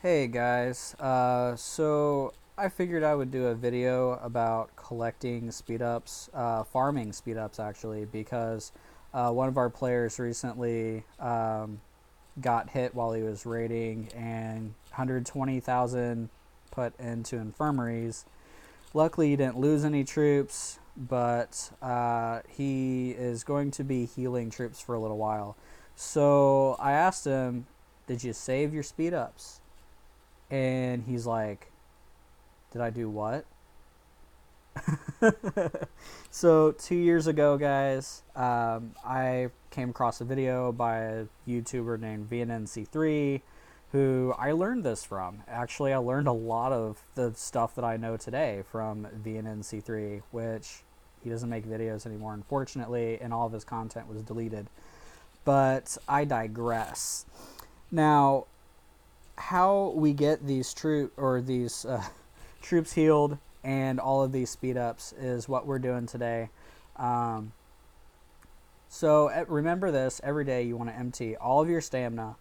Hey guys, so I figured I would do a video about collecting speed ups, farming speed ups actually, because one of our players recently got hit while he was raiding and 120,000 put into infirmaries. Luckily, he didn't lose any troops, but he is going to be healing troops for a little while. So I asked him, "Did you save your speed ups?" And he's like, "Did I do what?" So 2 years ago, guys, I came across a video by a YouTuber named VNNC3 who I learned this from. Actually, I learned a lot of the stuff that I know today from VNNC3, which he doesn't make videos anymore, unfortunately, and all of his content was deleted. But I digress. Now, how we get these troops healed and all of these speed ups is what we're doing today. Um, so remember this: every day you want to empty all of your stamina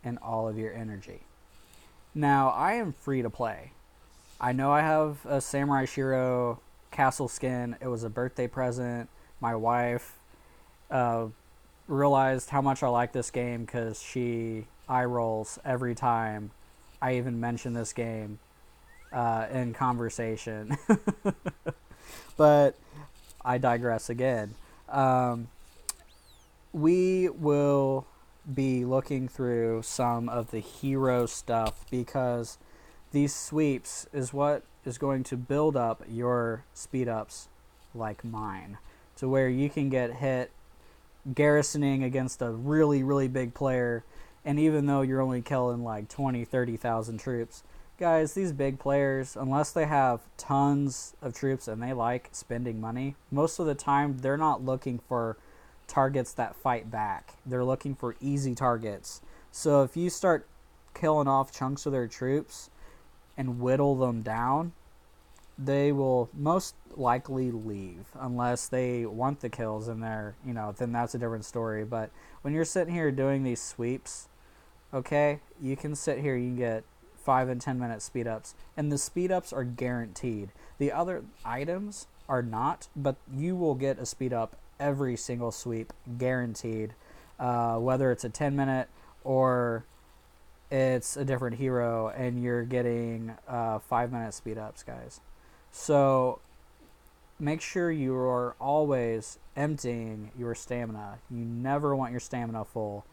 and all of your energy. Now I am free to play. I know I have a Samurai Shiro castle skin. It was a birthday present. My wife uh, realized how much I like this game because she eye rolls every time I even mention this game in conversation. But I digress again. We will be looking through some of the hero stuff because these sweeps is what is going to build up your speed ups like mine to where you can get hit garrisoning against a really big player, and even though you're only killing like 20-30,000 troops, guys, these big players, unless they have tons of troops and they like spending money, most of the time they're not looking for targets that fight back. They're looking for easy targets. So if you start killing off chunks of their troops and whittle them down, they will most likely leave unless they want the kills, and then that's a different story. But when you're sitting here doing these sweeps, okay, you can sit here, you can get 5 and 10 minute speed ups, and the speed ups are guaranteed. The other items are not, but you will get a speed up every single sweep, guaranteed, whether it's a 10 minute or it's a different hero, and you're getting 5 minute speed ups, guys. So make sure you are always emptying your stamina. You never want your stamina full.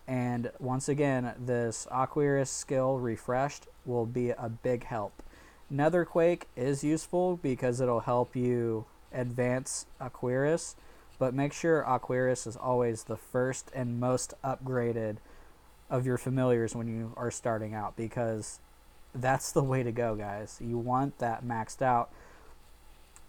And once again, this Aquarius skill refreshed will be a big help. Netherquake is useful because it'll help you advance Aquarius, but make sure Aquarius is always the first and most upgraded of your familiars when you are starting out, because that's the way to go, guys. You want that maxed out,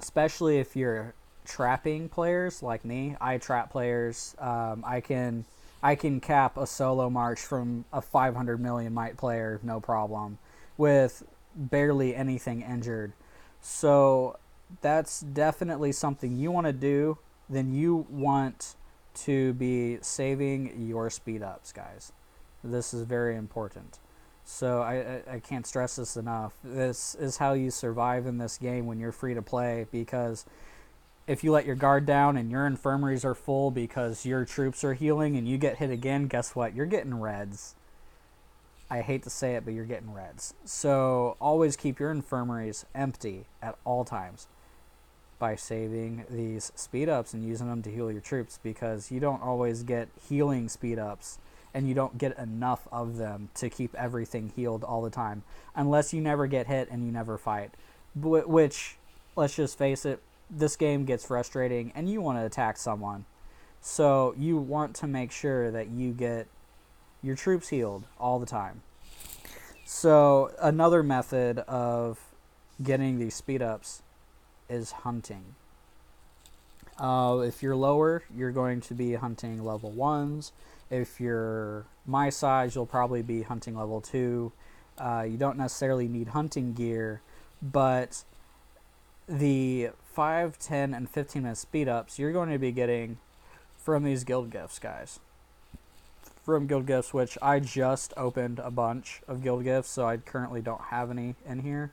especially if you're trapping players like me. I trap players. I can cap a solo march from a 500 million might player, no problem, with barely anything injured. So that's definitely something you want to do. Then you want to be saving your speed ups, guys. This is very important. So I can't stress this enough. This is how you survive in this game when you're free to play, because if you let your guard down and your infirmaries are full because your troops are healing and you get hit again, guess what? You're getting reds. I hate to say it, but you're getting reds. So always keep your infirmaries empty at all times by saving these speed ups and using them to heal your troops, because you don't always get healing speed ups and you don't get enough of them to keep everything healed all the time, unless you never get hit and you never fight, which, let's just face it, this game gets frustrating and you want to attack someone. So you want to make sure that you get your troops healed all the time. So another method of getting these speed ups is hunting. If you're lower, you're going to be hunting level 1s. If you're my size, you'll probably be hunting level 2. You don't necessarily need hunting gear, but the 5, 10, and 15 minute speed ups you're going to be getting from these guild gifts, guys. from guild gifts, which I just opened a bunch of guild gifts, so I currently don't have any in here.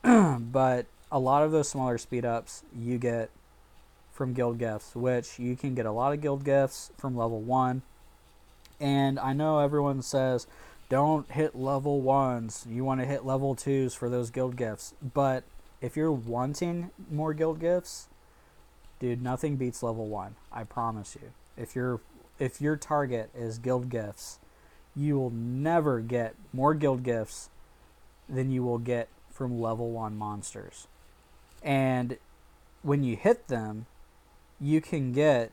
But a lot of those smaller speed ups you get from guild gifts, which you can get a lot of guild gifts from level 1. And I know everyone says, don't hit level 1s, you want to hit level 2s for those guild gifts. But if you're wanting more guild gifts, dude, nothing beats level 1. I promise you. If your target is guild gifts, you will never get more guild gifts than you will get from level 1 monsters. And when you hit them, you can get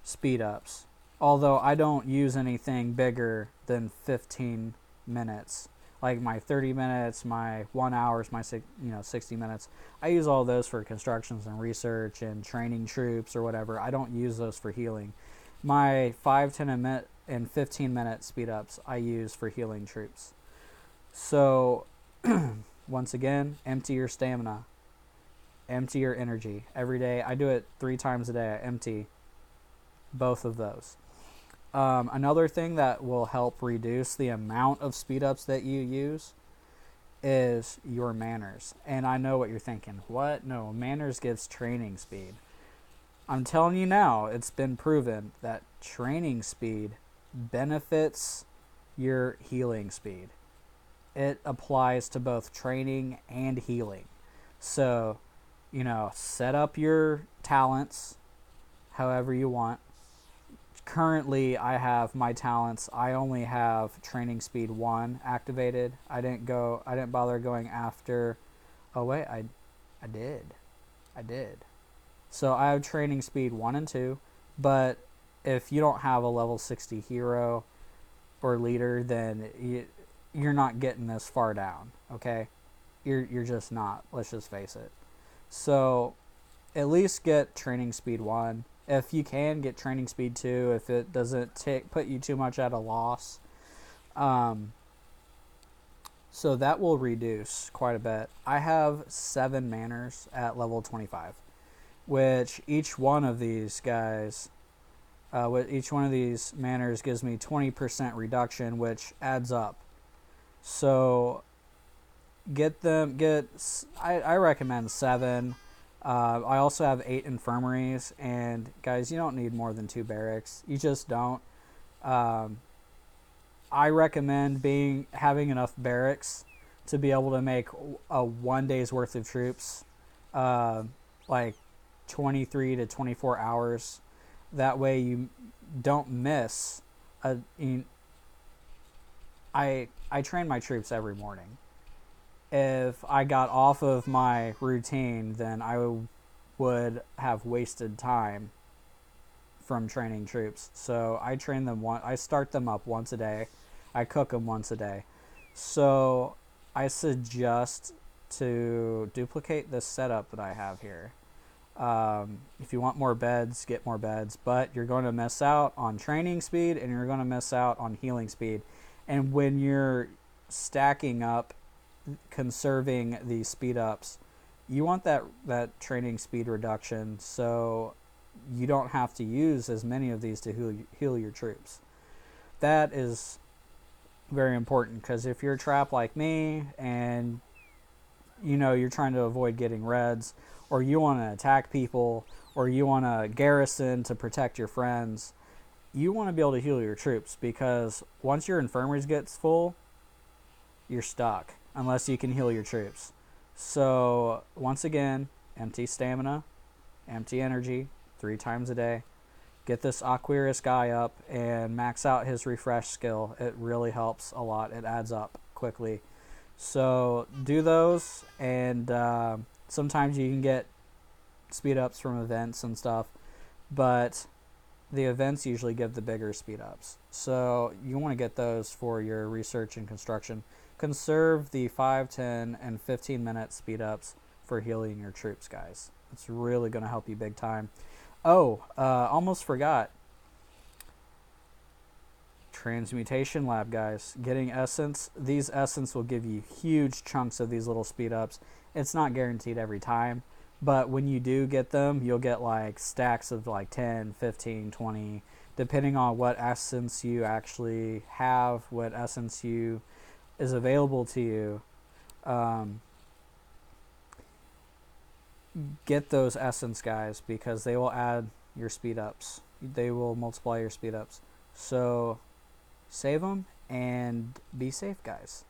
speed ups. Although I don't use anything bigger than 15 minutes. Like my 30 minutes, my 1 hours, my 60 minutes. I use all those for constructions and research and training troops or whatever. I don't use those for healing. My 5, 10, and 15 minute speed ups I use for healing troops. So once again, empty your stamina. Empty your energy every day. I do it 3 times a day. I empty both of those. Another thing that will help reduce the amount of speed ups that you use is your manners. And I know what you're thinking. What? No, manners gives training speed. I'm telling you now, it's been proven that training speed benefits your healing speed. It applies to both training and healing. So, set up your talents however you want. Currently, I have my talents. I only have training speed 1 activated. I didn't bother going after. Oh wait, I did. So I have training speed 1 and 2. But if you don't have a level 60 hero or leader, then you're not getting this far down. Okay, you're just not. Let's just face it. So at least get training speed 1. If you can, get training speed 2 if it doesn't put you too much at a loss. So that will reduce quite a bit. I have 7 manners at level 25, which each one of these guys, each one of these manners gives me 20% reduction, which adds up. So I recommend 7. I also have 8 infirmaries, and guys, you don't need more than 2 barracks. You just don't. I recommend having enough barracks to be able to make a 1 day's worth of troops, like 23 to 24 hours. That way you don't miss. I train my troops every morning. If I got off of my routine, then I would have wasted time from training troops. So I train them I start them up once a day. I cook them once a day. So I suggest to duplicate this setup that I have here. If you want more beds, get more beds, but you're going to miss out on training speed and you're going to miss out on healing speed. And when you're stacking up, conserving the speed ups, you want that training speed reduction, so you don't have to use as many of these to heal your troops. That is very important, because if you're a trap like me and you're trying to avoid getting reds, or you want to attack people, or you want to garrison to protect your friends, you want to be able to heal your troops, because once your infirmaries gets full, you're stuck unless you can heal your troops. So once again, empty stamina, empty energy 3 times a day. Get this Aquarius guy up and max out his refresh skill. It really helps a lot. It adds up quickly. So do those, and sometimes you can get speed ups from events and stuff, but the events usually give the bigger speed ups. So you want to get those for your research and construction. Conserve the 5, 10, and 15 minute speed ups for healing your troops, guys. It's really going to help you big time. Almost forgot. Transmutation lab, guys. Getting essence. These essence will give you huge chunks of these little speed ups. It's not guaranteed every time, but when you do get them, you'll get like stacks of like 10, 15, 20, depending on what essence you actually have, what essence you is available to you. Um, get those essence guys because they will add your speed ups. They will multiply your speed ups. So save them and be safe, guys.